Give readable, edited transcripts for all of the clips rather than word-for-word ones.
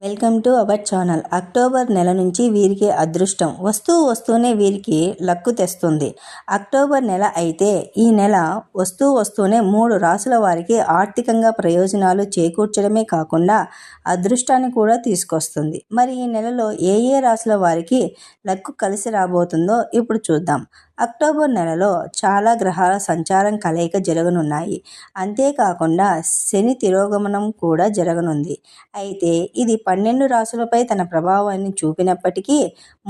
Welcome to our channel. October నెల నుంచి వీరికి అదృష్టం వస్తూనే వీరికి లక్కు తెస్తుంది. అక్టోబర్ నెల అయితే ఈ నెల వస్తూనే 3 రాసుల వారికి ఆర్థికంగా ప్రయోజనాలు చేకూర్చడమే కాకుండా అదృష్టాన్ని కూడా తీసుకొస్తుంది. మరి ఈ నెలలో ఏ రాసుల వారికి లక్కు కలిసి రాబోతుందో ఇప్పుడు చూద్దాం. అక్టోబర్ నెలలో చాలా గ్రహాల సంచారం కలయిక జరగనున్నాయి. అంతేకాకుండా శని తిరోగమనం కూడా జరగనుంది. అయితే ఇది 12 రాశులపై తన ప్రభావాన్ని చూపినప్పటికీ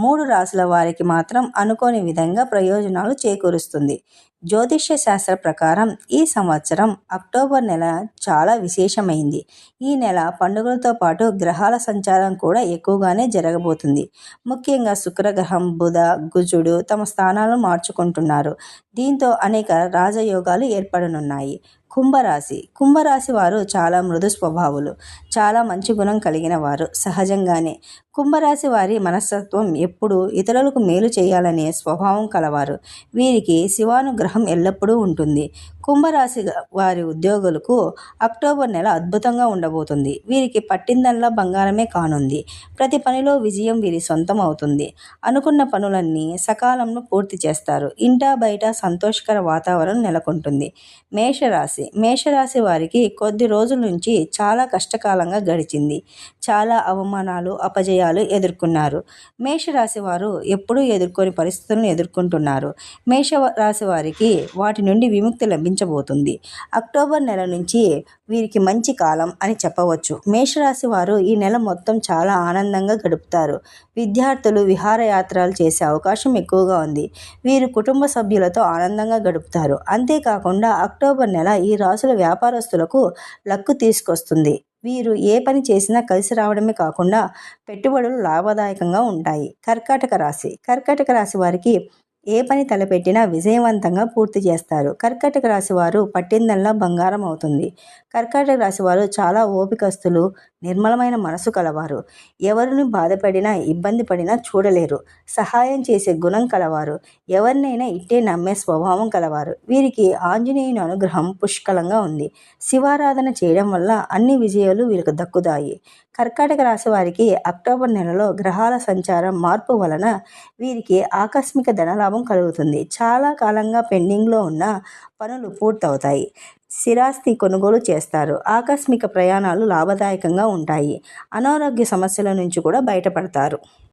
3 రాశుల వారికి మాత్రం అనుకోని విధంగా ప్రయోజనాలు చేకూరుస్తుంది. జ్యోతిష్య శాస్త్ర ప్రకారం ఈ సంవత్సరం అక్టోబర్ నెల చాలా విశేషమైంది. ఈ నెల పండుగలతో పాటు గ్రహాల సంచారం కూడా ఎక్కువగానే జరగబోతుంది. ముఖ్యంగా శుక్రగ్రహం, బుధ, కుజుడు తమ స్థానాలను మార్చుకుంటున్నారు. దీంతో అనేక రాజయోగాలు ఏర్పడనున్నాయి. కుంభరాశి వారు చాలా మృదు స్వభావులు, చాలా మంచి గుణం కలిగిన వారు. సహజంగానే కుంభరాశి వారి మనస్తత్వం ఎప్పుడూ ఇతరులకు మేలు చేయాలనే స్వభావం కలవారు. వీరికి శివానుగ్రహం ఎల్లప్పుడూ ఉంటుంది. కుంభరాశి వారి ఉద్యోగులకు అక్టోబర్ నెల అద్భుతంగా ఉండబోతుంది. వీరికి పట్టిందల్లా బంగారమే కానుంది. ప్రతి పనిలో విజయం వీరి సొంతం అవుతుంది. అనుకున్న పనులన్నీ సకాలంలో పూర్తి చేస్తారు. ఇంటా బయట సంతోషకర వాతావరణం నెలకొంటుంది. మేషరాశి వారికి కొద్ది రోజుల నుంచి చాలా కష్టకాలంగా గడిచింది. చాలా అవమానాలు, అపజయాలు ఎదుర్కొన్నారు. మేషరాశి వారు ఎప్పుడూ ఎదుర్కొని పరిస్థితులను ఎదుర్కొంటున్నారు. మేషరాశి వారికి వాటి నుండి విముక్తి లభించబోతుంది. అక్టోబర్ నెల నుంచి వీరికి మంచి కాలం అని చెప్పవచ్చు. మేషరాశి వారు ఈ నెల మొత్తం చాలా ఆనందంగా గడుపుతారు. విద్యార్థులు విహారయాత్రలు చేసే అవకాశం ఎక్కువగా ఉంది. వీరు కుటుంబ సభ్యులతో ఆనందంగా గడుపుతారు. అంతేకాకుండా అక్టోబర్ నెల ఈ రాశుల వ్యాపారస్తులకు లక్కు తీసుకొస్తుంది. వీరు ఏ పని చేసినా కలిసి రావడమే కాకుండా పెట్టుబడులు లాభదాయకంగా ఉంటాయి. కర్కాటక రాశి వారికి ఏ పని తలపెట్టినా విజయవంతంగా పూర్తి చేస్తారు. కర్కాటక రాశి వారు పట్టిందల్లా బంగారం అవుతుంది. కర్కాటక రాశి వారు చాలా ఓపికస్తులు, నిర్మలమైన మనసు కలవారు. ఎవరిని బాధపడినా, ఇబ్బంది పడినా చూడలేరు. సహాయం చేసే గుణం కలవారు. ఎవరినైనా ఇట్టే నమ్మే స్వభావం కలవారు. వీరికి ఆంజనేయుని అనుగ్రహం పుష్కలంగా ఉంది. శివారాధన చేయడం వల్ల అన్ని విజయాలు వీరికి దక్కుతాయి. కర్కాటక రాశి వారికి అక్టోబర్ నెలలో గ్రహాల సంచారం మార్పు వలన వీరికి ఆకస్మిక ధనలాభం కలుగుతుంది. చాలా కాలంగా పెండింగ్లో ఉన్న పనులు పూర్తవుతాయి. స్థిరాస్తి కొనుగోలు చేస్తారు. ఆకస్మిక ప్రయాణాలు లాభదాయకంగా ఉంటాయి. అనారోగ్య సమస్యల నుంచి కూడా బయటపడతారు.